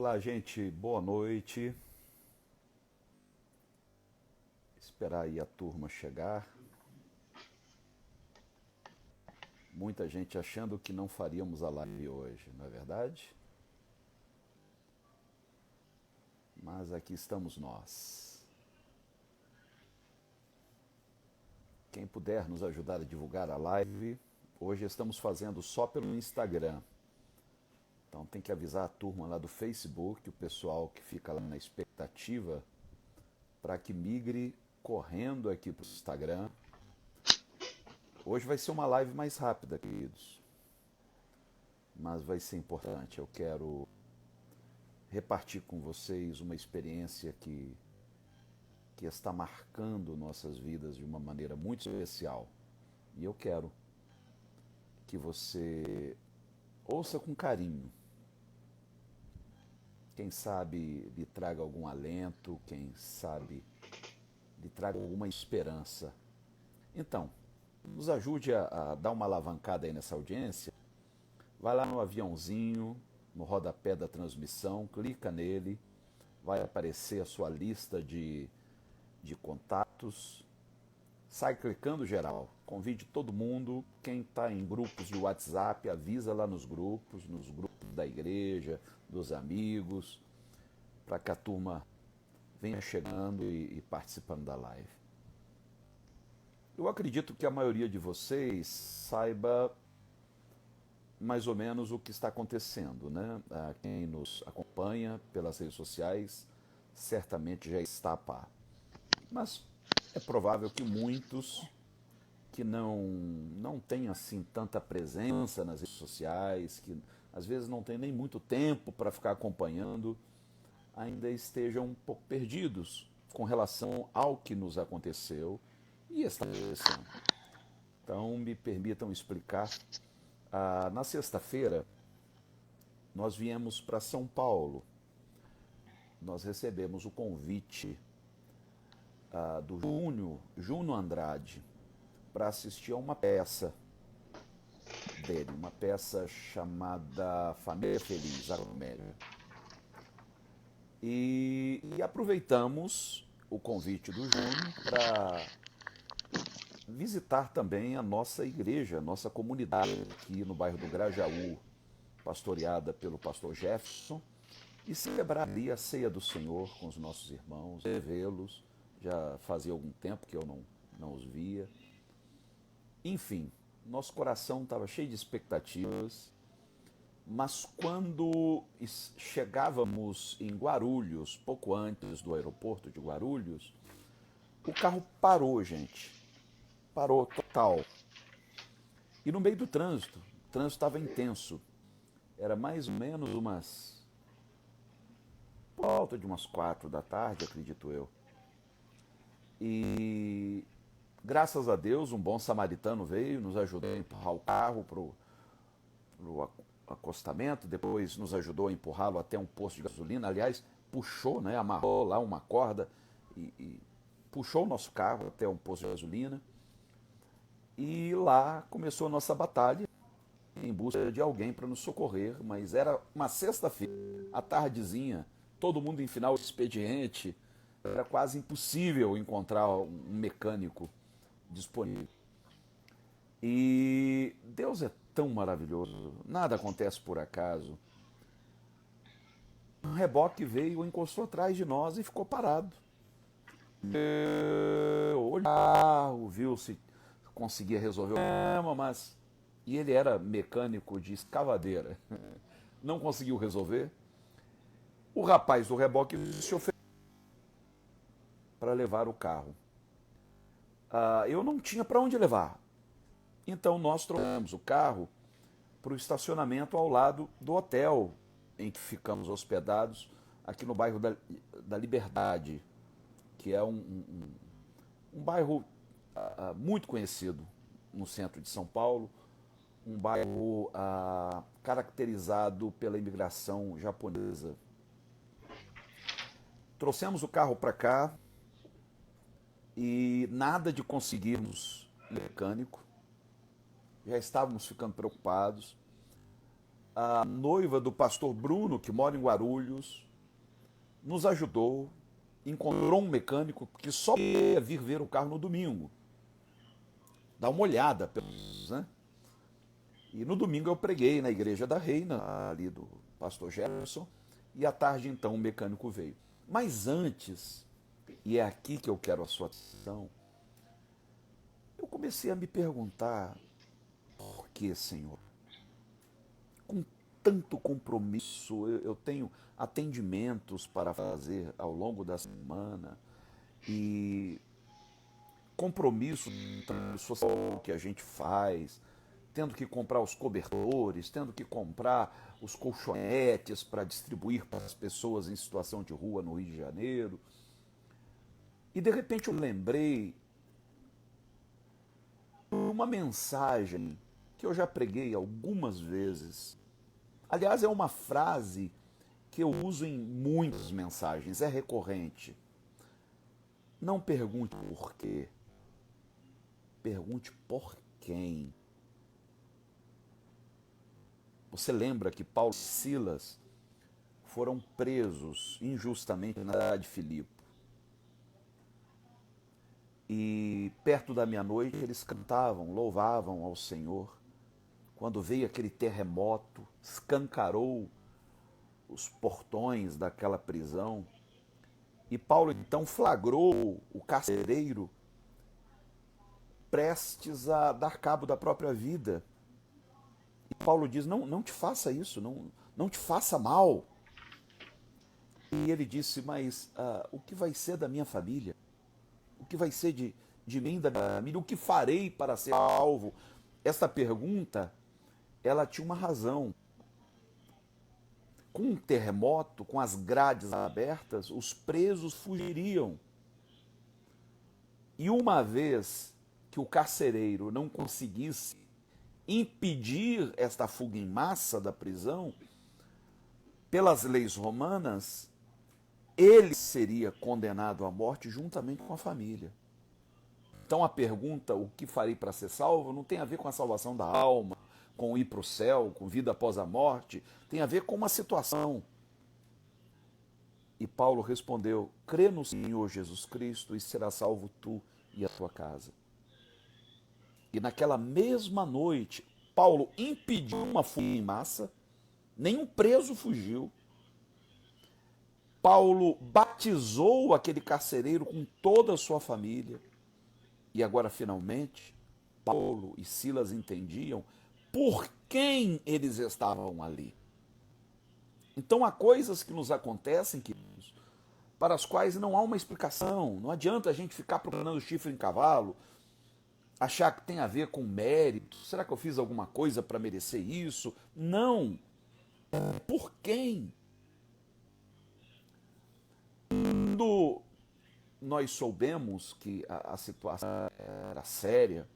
Olá, gente, boa noite. Esperar aí a turma chegar. Muita gente achando que não faríamos a live hoje, não é verdade? Mas aqui estamos nós. Quem puder nos ajudar a divulgar a live, hoje estamos fazendo só pelo Instagram. Então tem que avisar a turma lá do Facebook, o pessoal que fica lá na expectativa, para que migre correndo aqui para o Instagram. Hoje vai ser uma live mais rápida, queridos, mas vai ser importante. Eu quero repartir com vocês uma experiência que está marcando nossas vidas de uma maneira muito especial. E eu quero que você ouça com carinho. Quem sabe lhe traga algum alento, quem sabe lhe traga alguma esperança. Então, nos ajude a dar uma alavancada aí nessa audiência. Vai lá no aviãozinho, no rodapé da transmissão, clica nele, vai aparecer a sua lista de contatos. Sai clicando geral, convide todo mundo, quem está em grupos de WhatsApp, avisa lá nos grupos da igreja, dos amigos, para que a turma venha chegando e participando da live. Eu acredito que a maioria de vocês saiba mais ou menos o que está acontecendo, né? Quem nos acompanha pelas redes sociais certamente já está a par. Mas é provável que muitos que não têm assim tanta presença nas redes sociais, que às vezes não tem nem muito tempo para ficar acompanhando, ainda estejam um pouco perdidos com relação ao que nos aconteceu e está acontecendo. Então me permitam explicar. Na sexta-feira nós viemos para São Paulo. Nós recebemos o convite do Júnior Andrade para assistir a uma peça dele, uma peça chamada Família Feliz, a comédia. E aproveitamos o convite do Júnior para visitar também a nossa igreja, a nossa comunidade aqui no bairro do Grajaú, pastoreada pelo pastor Jefferson, e celebrar ali a ceia do Senhor com os nossos irmãos, revê-los. Já fazia algum tempo que eu não os via. Enfim, nosso coração estava cheio de expectativas, mas quando chegávamos em Guarulhos, pouco antes do aeroporto de Guarulhos, o carro parou, gente. Parou total. E no meio do trânsito, o trânsito estava intenso. Era mais ou menos por volta de umas 4 da tarde, acredito eu. E graças a Deus, um bom samaritano veio, nos ajudou a empurrar o carro para o acostamento, depois nos ajudou a empurrá-lo até um posto de gasolina. Aliás, puxou, né, amarrou lá uma corda e puxou o nosso carro até um posto de gasolina. E lá começou a nossa batalha em busca de alguém para nos socorrer, mas era uma sexta-feira, à tardezinha, todo mundo em final de expediente, era quase impossível encontrar um mecânico disponível. E Deus é tão maravilhoso, nada acontece por acaso. Um reboque veio, encostou atrás de nós e ficou parado. Olhou, viu se conseguia resolver o problema, mas... E ele era mecânico de escavadeira. Não conseguiu resolver. O rapaz do reboque se ofereceu para levar o carro. Eu não tinha para onde levar. Então nós trouxemos o carro para o estacionamento ao lado do hotel em que ficamos hospedados, aqui no bairro da Liberdade, que é um bairro muito conhecido no centro de São Paulo, um bairro caracterizado pela imigração japonesa. Trouxemos o carro para cá e nada de conseguirmos mecânico. Já estávamos ficando preocupados. a noiva do pastor Bruno, que mora em Guarulhos, nos ajudou, encontrou um mecânico que só ia vir ver o carro no domingo, dar uma olhada, pelo menos, né? E no domingo eu preguei na Igreja da Reina, ali do pastor Jefferson, e à tarde então o mecânico veio. Mas antes, e é aqui que eu quero a sua atenção, eu comecei a me perguntar, por que, Senhor? Com tanto compromisso, eu tenho atendimentos para fazer ao longo da semana e compromisso social que a gente faz, tendo que comprar os cobertores, tendo que comprar os colchonetes para distribuir para as pessoas em situação de rua no Rio de Janeiro. E de repente eu lembrei uma mensagem que eu já preguei algumas vezes. Aliás, é uma frase que eu uso em muitas mensagens, é recorrente. Não pergunte por quê, pergunte por quem. Você lembra que Paulo e Silas foram presos injustamente na cidade de Filipe. E perto da meia-noite eles cantavam, louvavam ao Senhor. Quando veio aquele terremoto, escancarou os portões daquela prisão. E Paulo então flagrou o carcereiro prestes a dar cabo da própria vida. E Paulo diz, não te faça isso, não te faça mal. E ele disse, mas o que vai ser da minha família? O que vai ser de mim, da minha família? O que farei para ser salvo? Essa pergunta, ela tinha uma razão. Com um terremoto, com as grades abertas, os presos fugiriam. E uma vez que o carcereiro não conseguisse impedir esta fuga em massa da prisão, pelas leis romanas, ele seria condenado à morte juntamente com a família. Então a pergunta, o que farei para ser salvo, não tem a ver com a salvação da alma, com ir para o céu, com vida após a morte, tem a ver com uma situação. E Paulo respondeu, crê no Senhor Jesus Cristo e será salvo tu e a tua casa. E naquela mesma noite, Paulo impediu uma fuga em massa, nenhum preso fugiu. Paulo batizou aquele carcereiro com toda a sua família. E agora, finalmente, Paulo e Silas entendiam por quem eles estavam ali. Então, há coisas que nos acontecem, queridos, para as quais não há uma explicação. Não adianta a gente ficar procurando chifre em cavalo, achar que tem a ver com mérito. Será que eu fiz alguma coisa para merecer isso? Não. Por quem? Quando nós soubemos que a situação era séria,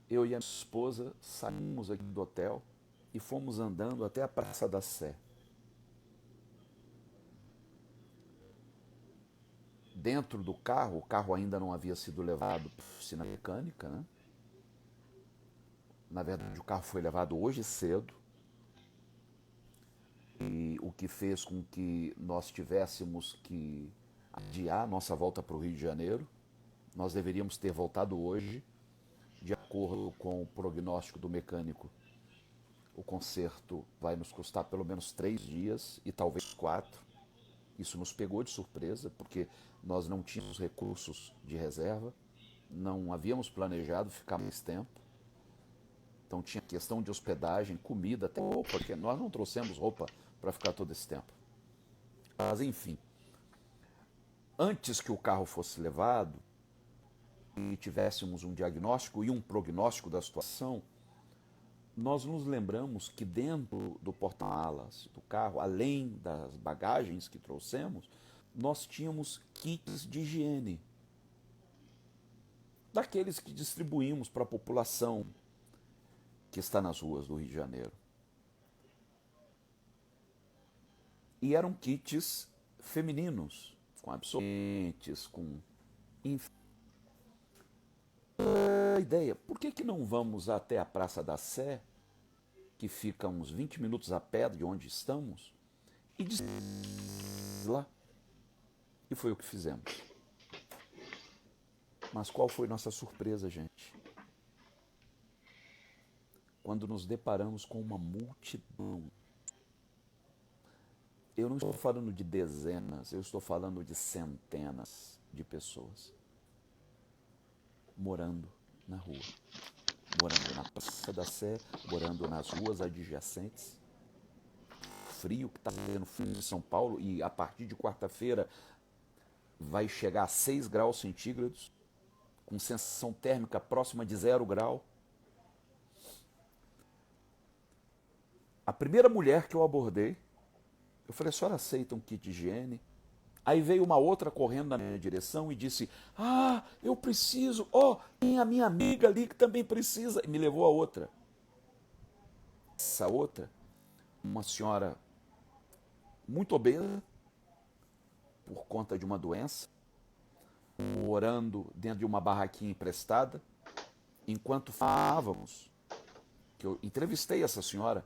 eu e a minha esposa saímos aqui do hotel e fomos andando até a Praça da Sé. Dentro do carro, o carro ainda não havia sido levado para a oficina mecânica, né? Na verdade, o carro foi levado hoje cedo, e o que fez com que nós tivéssemos que adiar nossa volta para o Rio de Janeiro. Nós deveríamos ter voltado hoje, de acordo com o prognóstico do mecânico. O conserto vai nos custar pelo menos 3 dias e talvez 4. Isso nos pegou de surpresa, porque nós não tínhamos recursos de reserva, não havíamos planejado ficar mais tempo. Então tinha questão de hospedagem, comida, até roupa, porque nós não trouxemos roupa para ficar todo esse tempo. Mas enfim, antes que o carro fosse levado e tivéssemos um diagnóstico e um prognóstico da situação, nós nos lembramos que dentro do porta-malas do carro, além das bagagens que trouxemos, nós tínhamos kits de higiene, daqueles que distribuímos para a população que está nas ruas do Rio de Janeiro. E eram kits femininos, com absorventes, com... Enfim. A ideia, por que não vamos até a Praça da Sé que fica uns 20 minutos a pé de onde estamos, e disse lá. E foi o que fizemos. Mas qual foi nossa surpresa, gente? Quando nos deparamos com uma multidão. Eu não estou falando de dezenas, eu estou falando de centenas de pessoas morando na rua, morando na Praça da Sé, morando nas ruas adjacentes. Frio que está fazendo frio em São Paulo, e a partir de quarta-feira vai chegar a 6 graus centígrados, com sensação térmica próxima de 0 grau. A primeira mulher que eu abordei, eu falei: a senhora aceita um kit de higiene? Aí veio uma outra correndo na minha direção e disse: ah, eu preciso, tem a minha amiga ali que também precisa. E me levou a outra. Essa outra, uma senhora muito obesa, por conta de uma doença, morando dentro de uma barraquinha emprestada. Enquanto falávamos, que eu entrevistei essa senhora,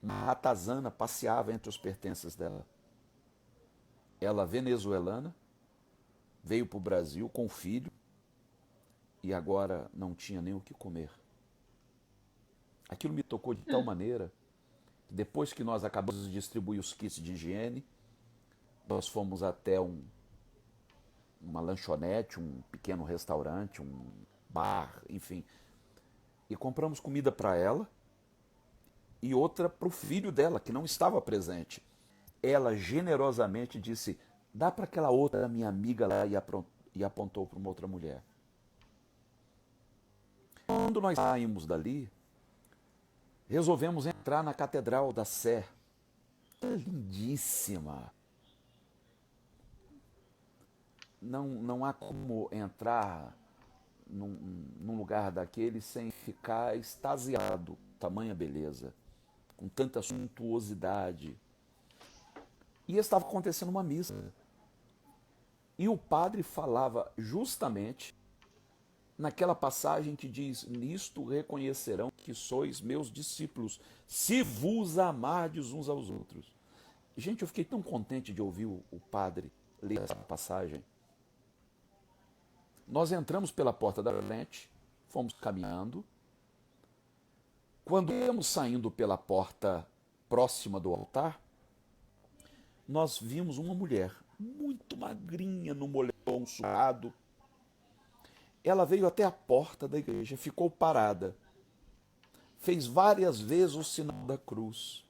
uma ratazana passeava entre os pertences dela. Ela, venezuelana, veio para o Brasil com o filho e agora não tinha nem o que comer. Aquilo me tocou de tal maneira que depois que nós acabamos de distribuir os kits de higiene, nós fomos até uma lanchonete, um pequeno restaurante, um bar, enfim, e compramos comida para ela e outra para o filho dela, que não estava presente. Ela generosamente disse: dá para aquela outra minha amiga lá, e apontou para uma outra mulher. Quando nós saímos dali, resolvemos entrar na Catedral da Sé. É lindíssima. Não há como entrar num lugar daquele sem ficar extasiado, tamanha beleza, com tanta suntuosidade. E estava acontecendo uma missa. E o padre falava justamente naquela passagem que diz: nisto reconhecerão que sois meus discípulos, se vos amardes uns aos outros. Gente, eu fiquei tão contente de ouvir o padre ler essa passagem. Nós entramos pela porta da frente, fomos caminhando. Quando íamos saindo pela porta próxima do altar, nós vimos uma mulher muito magrinha, no moletom suado. Ela veio até a porta da igreja, ficou parada, fez várias vezes o sinal da cruz.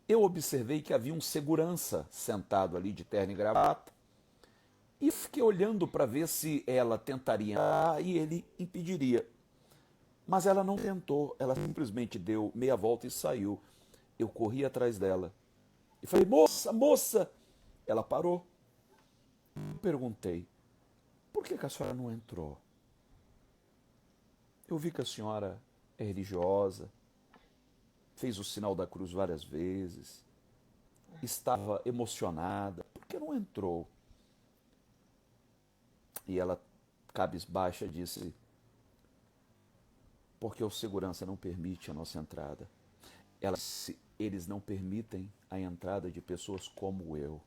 Eu observei que havia um segurança sentado ali de terno e gravata, e fiquei olhando para ver se ela tentaria entrar e ele impediria. Mas ela não tentou, ela simplesmente deu meia volta e saiu. Eu corri atrás dela e falei: moça, moça! Ela parou. Eu perguntei: por que a senhora não entrou? Eu vi que a senhora é religiosa, fez o sinal da cruz várias vezes, estava emocionada, por que não entrou? E ela, cabisbaixa, disse: porque o segurança não permite a nossa entrada. Eles não permitem a entrada de pessoas como eu.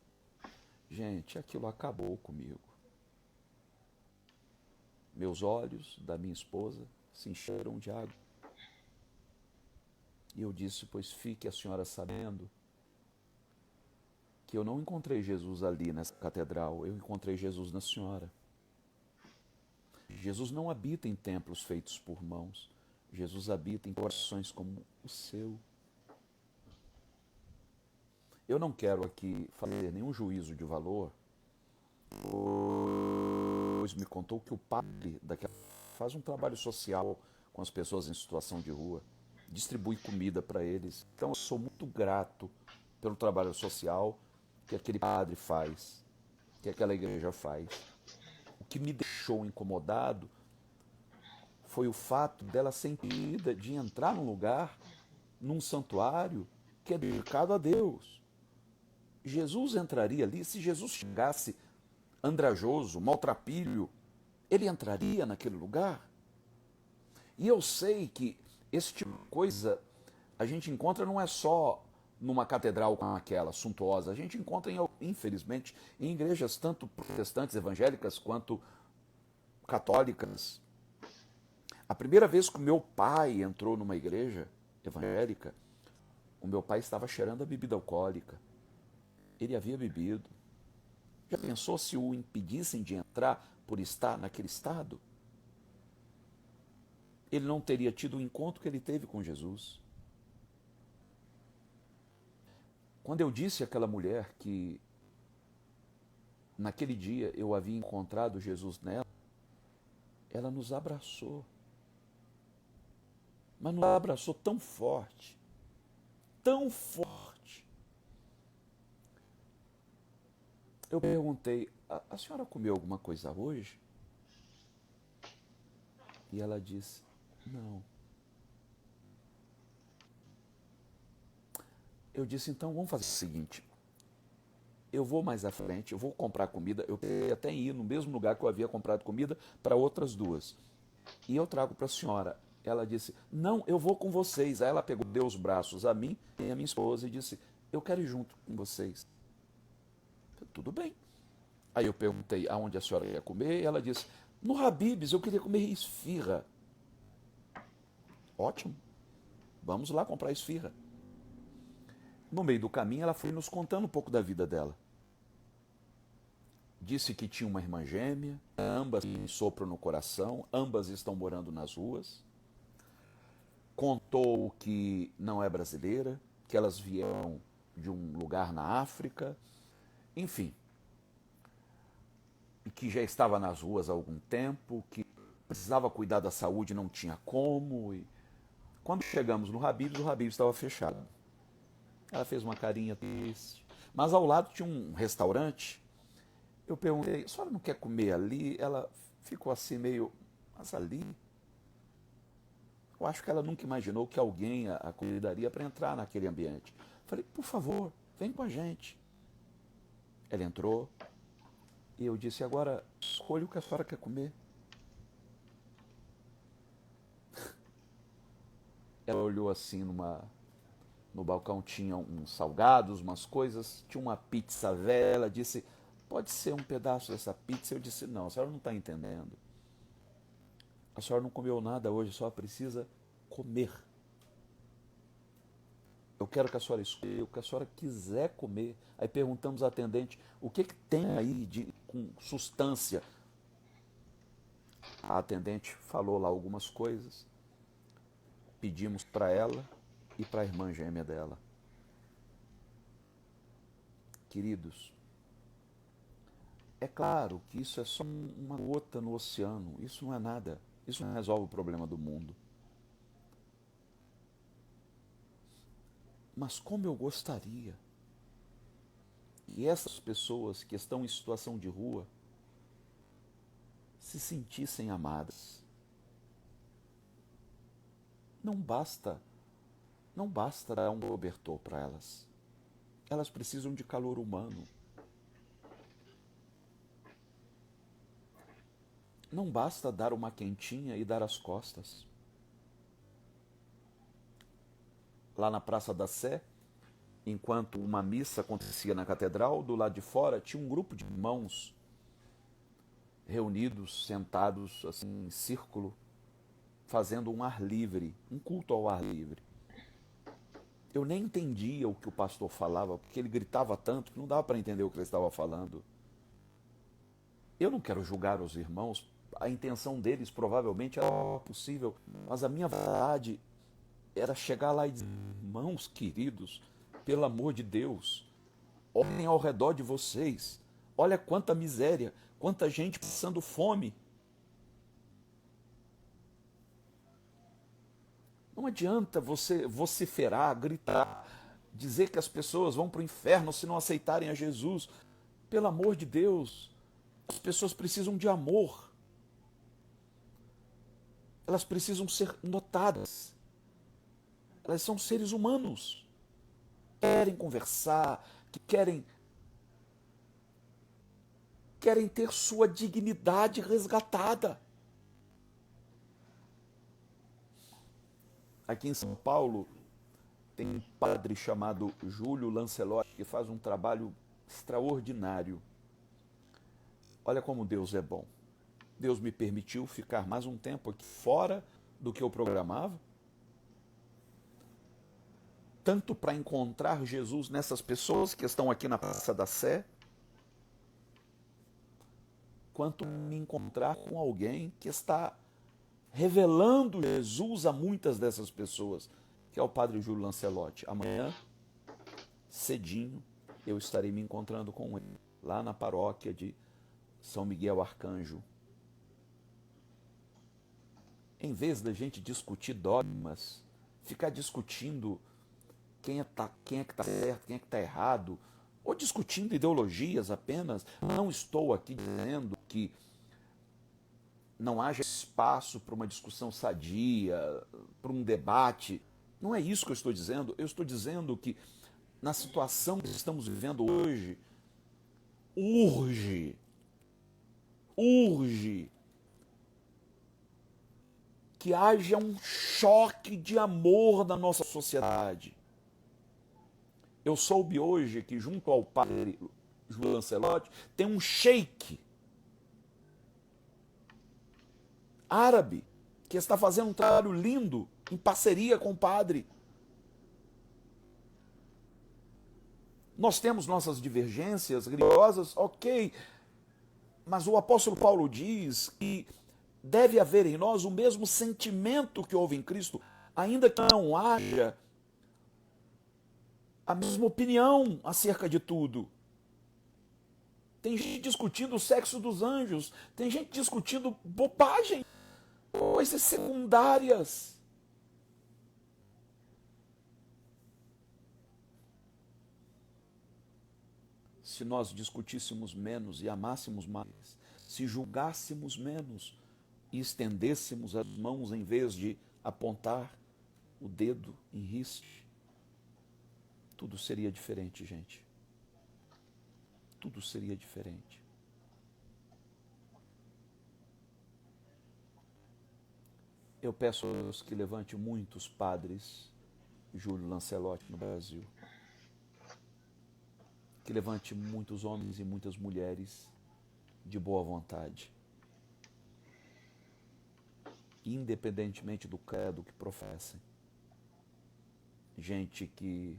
Gente, aquilo acabou comigo. Meus olhos, da minha esposa, se encheram de água. E eu disse: pois fique a senhora sabendo que eu não encontrei Jesus ali nessa catedral, eu encontrei Jesus na senhora. Jesus não habita em templos feitos por mãos. Jesus habita em corações como o seu. Eu não quero aqui fazer nenhum juízo de valor, pois me contou que o padre faz um trabalho social com as pessoas em situação de rua, distribui comida para eles. Então eu sou muito grato pelo trabalho social que aquele padre faz, que aquela igreja faz. O que me deixou incomodado foi o fato dela ser impedida de entrar num lugar, num santuário que é dedicado a Deus. Jesus entraria ali, se Jesus chegasse andrajoso, maltrapilho, ele entraria naquele lugar? E eu sei que esse tipo de coisa a gente encontra não é só numa catedral como aquela, suntuosa. A gente encontra, infelizmente, em igrejas tanto protestantes, evangélicas, quanto católicas. A primeira vez que o meu pai entrou numa igreja evangélica, o meu pai estava cheirando a bebida alcoólica. Ele havia bebido. Já pensou se o impedissem de entrar por estar naquele estado? Ele não teria tido o encontro que ele teve com Jesus. Quando eu disse àquela mulher que naquele dia eu havia encontrado Jesus nela, ela nos abraçou. Mas nos abraçou tão forte, tão forte. Eu perguntei, a senhora comeu alguma coisa hoje? E ela disse, não. Eu disse, então vamos fazer o seguinte, eu vou mais à frente, eu vou comprar comida, eu queria até ir no mesmo lugar que eu havia comprado comida para outras duas. E eu trago para a senhora. Ela disse, não, eu vou com vocês. Aí ela pegou, deu os braços a mim e a minha esposa e disse, eu quero ir junto com vocês. Eu, tudo bem. Aí eu perguntei aonde a senhora ia comer e ela disse, no Habib's, eu queria comer esfirra. Ótimo, vamos lá comprar esfirra. No meio do caminho ela foi nos contando um pouco da vida dela. Disse que tinha uma irmã gêmea, ambas têm sopro no coração, ambas estão morando nas ruas. Contou que não é brasileira, que elas vieram de um lugar na África, enfim. E que já estava nas ruas há algum tempo, que precisava cuidar da saúde, não tinha como. E quando chegamos no Habib's, o Habib's estava fechado. Ela fez uma carinha triste. Mas ao lado tinha um restaurante. Eu perguntei, a senhora não quer comer ali? Ela ficou assim meio, mas ali? Eu acho que ela nunca imaginou que alguém a convidaria para entrar naquele ambiente. Falei, por favor, vem com a gente. Ela entrou e eu disse, agora escolha o que a senhora quer comer. Ela olhou assim no balcão, tinha uns salgados, umas coisas, tinha uma pizza velha, ela disse, pode ser um pedaço dessa pizza? Eu disse, não, a senhora não está entendendo. A senhora não comeu nada hoje, a senhora precisa comer. Eu quero que a senhora escolha o que a senhora quiser comer. Aí perguntamos à atendente, o que tem aí com substância? A atendente falou lá algumas coisas. Pedimos para ela e para a irmã gêmea dela. Queridos, é claro que isso é só uma gota no oceano. Isso não é nada. Isso não resolve o problema do mundo. Mas como eu gostaria que essas pessoas que estão em situação de rua se sentissem amadas. Não basta dar um cobertor para elas. Elas precisam de calor humano. Não basta dar uma quentinha e dar as costas. Lá na Praça da Sé, enquanto uma missa acontecia na catedral, do lado de fora tinha um grupo de irmãos reunidos, sentados assim em círculo, fazendo um ar livre, um culto ao ar livre. Eu nem entendia o que o pastor falava, porque ele gritava tanto que não dava para entender o que ele estava falando. Eu não quero julgar os irmãos, a intenção deles provavelmente era possível, mas a minha vontade era chegar lá e dizer, irmãos queridos, pelo amor de Deus, olhem ao redor de vocês, olha quanta miséria, quanta gente passando fome. Não adianta você vociferar, gritar, dizer que as pessoas vão para o inferno se não aceitarem a Jesus. Pelo amor de Deus, as pessoas precisam de amor. Elas precisam ser notadas. Elas são seres humanos. Querem conversar, que querem ter sua dignidade resgatada. Aqui em São Paulo tem um padre chamado Júlio Lancelotti que faz um trabalho extraordinário. Olha como Deus é bom. Deus me permitiu ficar mais um tempo aqui fora do que eu programava, tanto para encontrar Jesus nessas pessoas que estão aqui na Praça da Sé, quanto me encontrar com alguém que está revelando Jesus a muitas dessas pessoas, que é o Padre Júlio Lancelotti. Amanhã, cedinho, eu estarei me encontrando com ele, lá na paróquia de São Miguel Arcanjo. Em vez da gente discutir dogmas, ficar discutindo quem é que está certo, quem é que está errado, ou discutindo ideologias apenas, não estou aqui dizendo que não haja espaço para uma discussão sadia, para um debate. Não é isso que eu estou dizendo. Eu estou dizendo que na situação que estamos vivendo hoje, urge que haja um choque de amor na nossa sociedade. Eu soube hoje que junto ao padre Júlio Lancelotti tem um sheik árabe que está fazendo um trabalho lindo em parceria com o padre. Nós temos nossas divergências religiosas, ok, mas o apóstolo Paulo diz que deve haver em nós o mesmo sentimento que houve em Cristo, ainda que não haja a mesma opinião acerca de tudo. Tem gente discutindo o sexo dos anjos, tem gente discutindo bobagem, coisas secundárias. Se nós discutíssemos menos e amássemos mais, se julgássemos menos e estendêssemos as mãos em vez de apontar o dedo em riste, tudo seria diferente, gente. Tudo seria diferente. Eu peço a Deus que levante muitos padres Júlio Lancelotti no Brasil. Que levante muitos homens e muitas mulheres de boa vontade. Independentemente do credo que professem. Gente que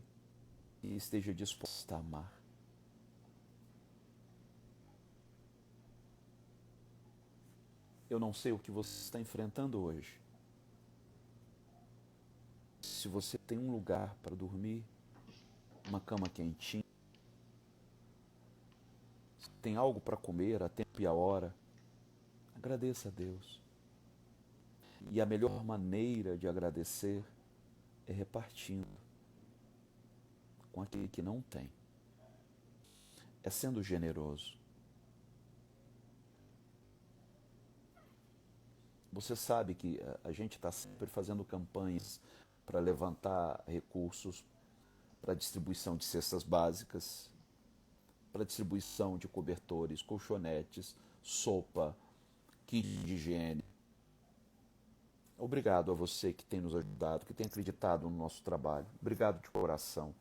esteja disposta a amar. Eu não sei o que você está enfrentando hoje. Se você tem um lugar para dormir, uma cama quentinha, se tem algo para comer a tempo e a hora, agradeça a Deus. E a melhor maneira de agradecer é repartindo com aquele que não tem. É sendo generoso. Você sabe que a gente está sempre fazendo campanhas para levantar recursos para distribuição de cestas básicas, para distribuição de cobertores, colchonetes, sopa, kit de higiene. Obrigado a você que tem nos ajudado, que tem acreditado no nosso trabalho. Obrigado de coração.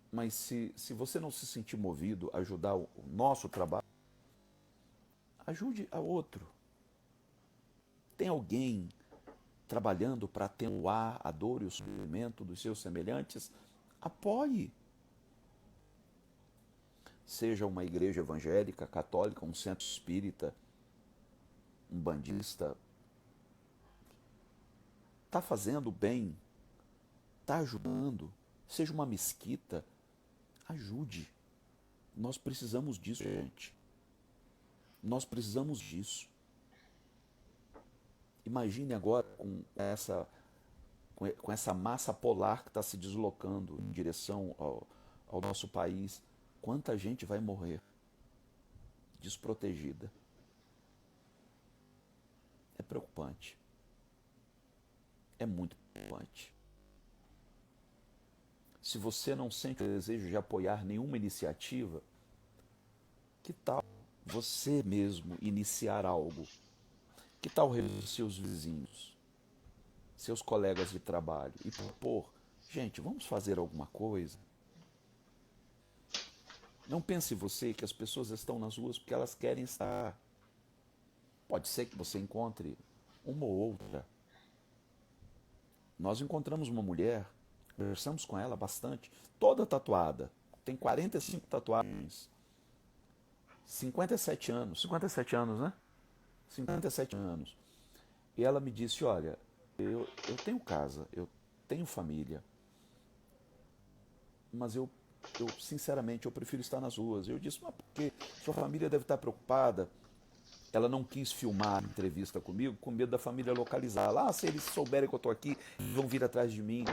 Mas se você não se sentir movido a ajudar o nosso trabalho, ajude a outro. Tem alguém trabalhando para atenuar a dor e o sofrimento dos seus semelhantes? Apoie. Seja uma igreja evangélica, católica, um centro espírita, um bandista, está fazendo bem, está ajudando. Seja uma mesquita, ajude. Nós precisamos disso, gente. Nós precisamos disso. Imagine agora com essa massa polar que está se deslocando em direção ao nosso país. Quanta gente vai morrer desprotegida. É preocupante. É muito preocupante. Se você não sente o desejo de apoiar nenhuma iniciativa, que tal você mesmo iniciar algo? Que tal rever seus vizinhos? seus colegas de trabalho e propor, gente, vamos fazer alguma coisa? Não pense você que as pessoas estão nas ruas porque elas querem estar. Pode ser que você encontre uma ou outra. Nós encontramos uma mulher, conversamos com ela bastante, toda tatuada, tem 45 tatuagens, 57 anos, né? 57 anos. E ela me disse, olha, eu tenho casa, eu tenho família, mas sinceramente, eu prefiro estar nas ruas. Eu disse, mas por quê? Sua família deve estar preocupada. Ela não quis filmar a entrevista comigo com medo da família localizar. Lá, se eles souberem que eu estou aqui, vão vir atrás de mim.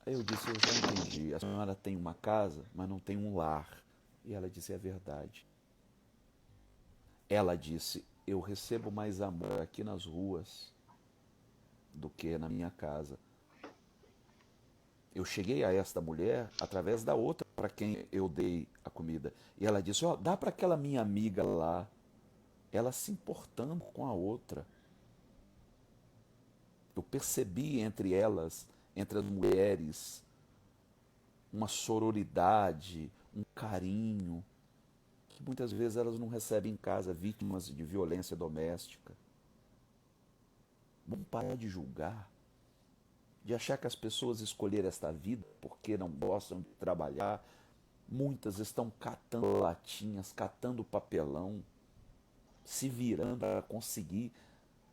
Aí eu disse, eu já entendi. A senhora tem uma casa, mas não tem um lar. E ela disse, é verdade. Ela disse, eu recebo mais amor aqui nas ruas do que na minha casa. Eu cheguei a esta mulher através da outra para quem eu dei a comida. E ela disse, ó, dá para aquela minha amiga lá. Ela se importando com a outra. Eu percebi entre elas, entre as mulheres, uma sororidade, um carinho, que muitas vezes elas não recebem em casa, vítimas de violência doméstica. Vamos parar de julgar, de achar que as pessoas escolheram esta vida porque não gostam de trabalhar. Muitas estão catando latinhas, catando papelão, se virando para conseguir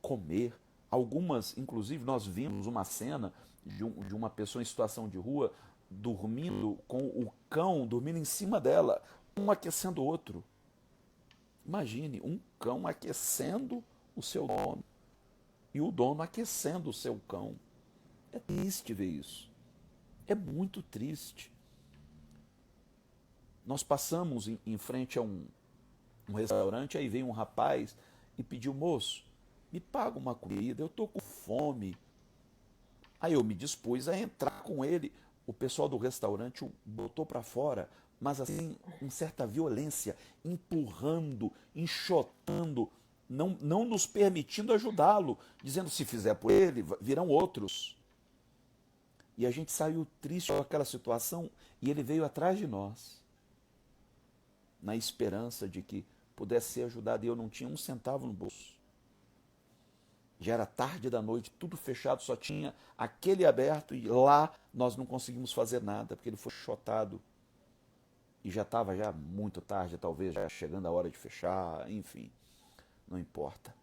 comer. Algumas, inclusive, nós vimos uma cena de uma pessoa em situação de rua dormindo com o cão dormindo em cima dela, um aquecendo o outro. Imagine, um cão aquecendo o seu dono e o dono aquecendo o seu cão. É triste ver isso. É muito triste. Nós passamos em frente a um restaurante, aí veio um rapaz e pediu, moço, me paga uma comida, eu estou com fome. Aí eu me dispus a entrar com ele. O pessoal do restaurante o botou para fora, mas assim, com certa violência, empurrando, enxotando, não nos permitindo ajudá-lo, dizendo, se fizer por ele, virão outros. E a gente saiu triste com aquela situação e ele veio atrás de nós, na esperança de que pudesse ser ajudado, e eu não tinha um centavo no bolso. Já era tarde da noite, tudo fechado, só tinha aquele aberto e lá nós não conseguimos fazer nada, porque ele foi chotado. E já estava já muito tarde, talvez já chegando a hora de fechar, enfim, não importa.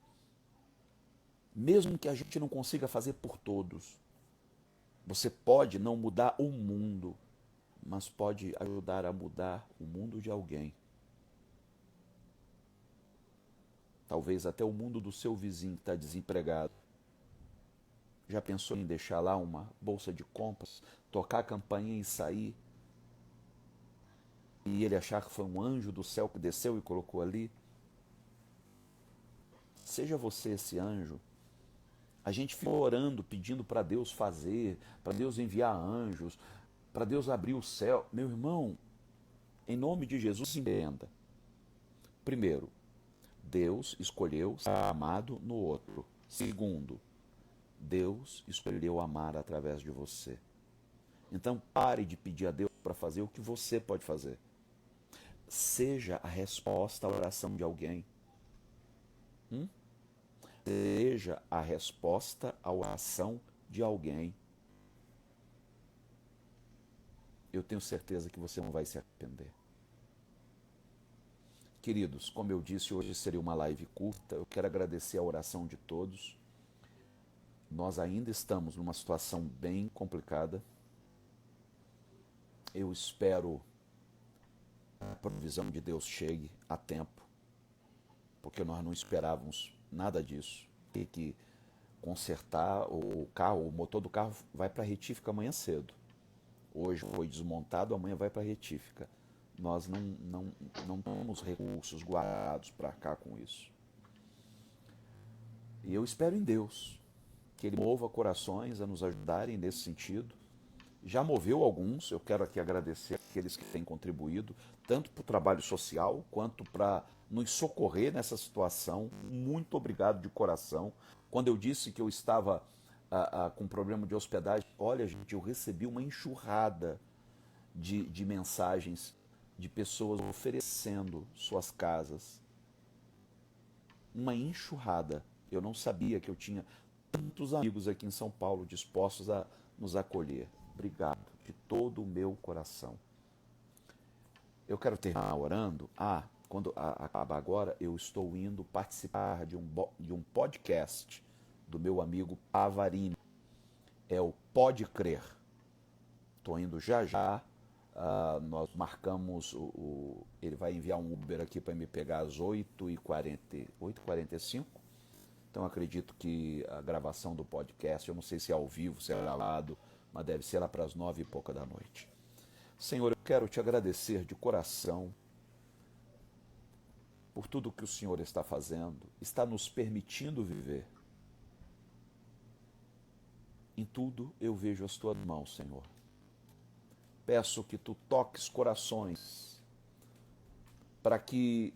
Mesmo que a gente não consiga fazer por todos, você pode não mudar o mundo, mas pode ajudar a mudar o mundo de alguém. Talvez até o mundo do seu vizinho que está desempregado. Já pensou em deixar lá uma bolsa de compras, tocar a campainha e sair? E ele achar que foi um anjo do céu que desceu e colocou ali? Seja você esse anjo. A gente fica orando, pedindo para Deus fazer, para Deus enviar anjos, para Deus abrir o céu. Meu irmão, em nome de Jesus, entenda. Primeiro, Deus escolheu ser amado no outro. Segundo, Deus escolheu amar através de você. Então pare de pedir a Deus para fazer o que você pode fazer. Seja a resposta à oração de alguém. Seja a resposta à oração de alguém. Eu tenho certeza que você não vai se arrepender. Queridos, como eu disse, hoje seria uma live curta. Eu quero agradecer a oração de todos. Nós ainda estamos numa situação bem complicada. Eu espero que a provisão de Deus chegue a tempo, porque nós não esperávamos nada disso. Tem que consertar o carro, o motor do carro vai para a retífica amanhã cedo. Hoje foi desmontado, amanhã vai para a retífica. Nós não temos recursos guardados para cá com isso. E eu espero em Deus que Ele mova corações a nos ajudarem nesse sentido. Já moveu alguns, eu quero aqui agradecer aqueles que têm contribuído, tanto para o trabalho social, quanto para nos socorrer nessa situação. Muito obrigado de coração. Quando eu disse que eu estava com problema de hospedagem. Olha, gente, eu recebi uma enxurrada de mensagens de pessoas oferecendo suas casas. Uma enxurrada. Eu não sabia que eu tinha tantos amigos aqui em São Paulo dispostos a nos acolher. Obrigado de todo o meu coração. Eu quero terminar orando. Quando acabar agora, eu estou indo participar de um podcast do meu amigo Pavarini. É o Pode Crer. Estou indo já já. Nós marcamos, ele vai enviar um Uber aqui para me pegar às 8h45. Então acredito que a gravação do podcast, eu não sei se é ao vivo, se é gravado, mas deve ser lá para as 9h e pouca da noite. Senhor, eu quero te agradecer de coração por tudo que o Senhor está fazendo, está nos permitindo viver. Em tudo eu vejo as tuas mãos, Senhor. Peço que tu toques corações para que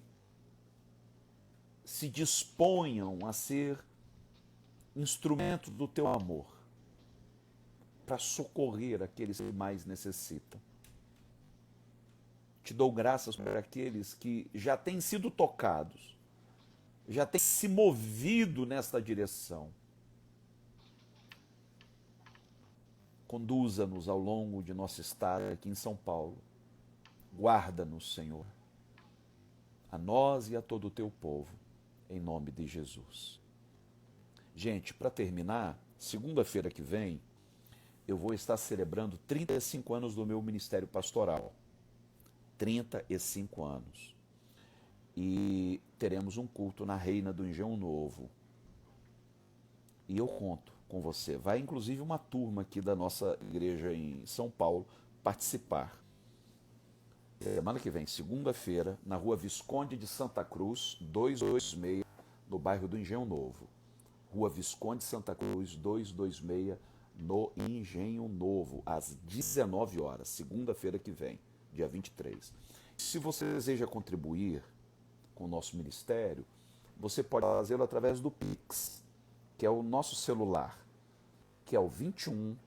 se disponham a ser instrumentos do teu amor, para socorrer aqueles que mais necessitam. Te dou graças por aqueles que já têm sido tocados, já têm se movido nesta direção. Conduza-nos ao longo de nossa estada aqui em São Paulo. Guarda-nos, Senhor, a nós e a todo o teu povo, em nome de Jesus. Gente, para terminar, segunda-feira que vem, eu vou estar celebrando 35 anos do meu ministério pastoral. 35 anos. E teremos um culto na Reina do Engenho Novo. E eu conto com você. Vai inclusive uma turma aqui da nossa igreja em São Paulo participar. Semana que vem, segunda-feira, na rua Visconde de Santa Cruz, 226, no bairro do Engenho Novo. Rua Visconde de Santa Cruz, 226, no Engenho Novo, às 19 horas, segunda-feira que vem, dia 23. Se você deseja contribuir com o nosso ministério, você pode fazê-lo através do Pix, que é o nosso celular, que é o 21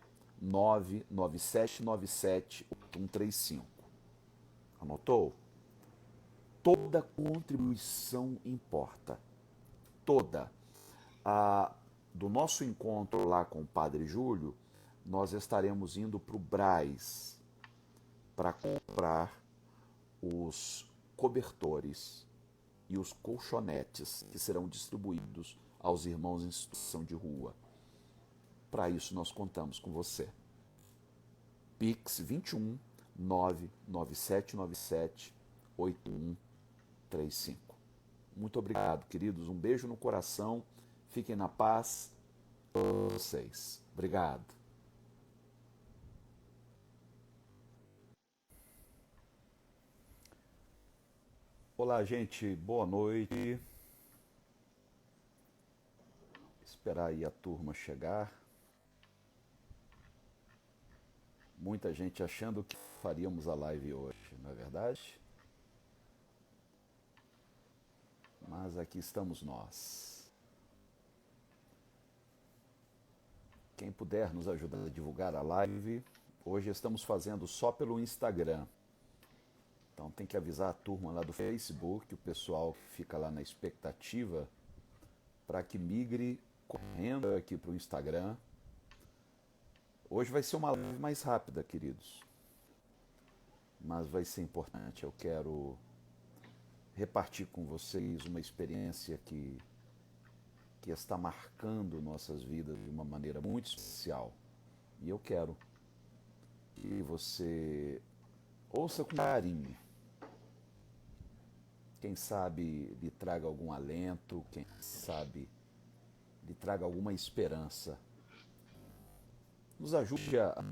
99797 8135. Anotou? Toda contribuição importa. Toda. Do nosso encontro lá com o Padre Júlio, nós estaremos indo para o Brás para comprar os cobertores e os colchonetes que serão distribuídos aos irmãos em situação de rua. Para isso nós contamos com você. Pix 21 99797 8135. Muito obrigado, queridos. Um beijo no coração. Fiquem na paz. Vocês. Obrigado. Olá, gente. Boa noite. Esperar aí a turma chegar. Muita gente achando que faríamos a live hoje, não é verdade? Mas aqui estamos nós. Quem puder nos ajudar a divulgar a live, hoje estamos fazendo só pelo Instagram. Então tem que avisar a turma lá do Facebook, o pessoal fica lá na expectativa para que migre correndo aqui para o Instagram. Hoje vai ser uma live mais rápida, queridos. Mas vai ser importante. Eu quero repartir com vocês uma experiência que está marcando nossas vidas de uma maneira muito especial. E eu quero que você ouça com carinho. Quem sabe lhe traga algum alento, quem sabe lhe traga alguma esperança. Nos ajude a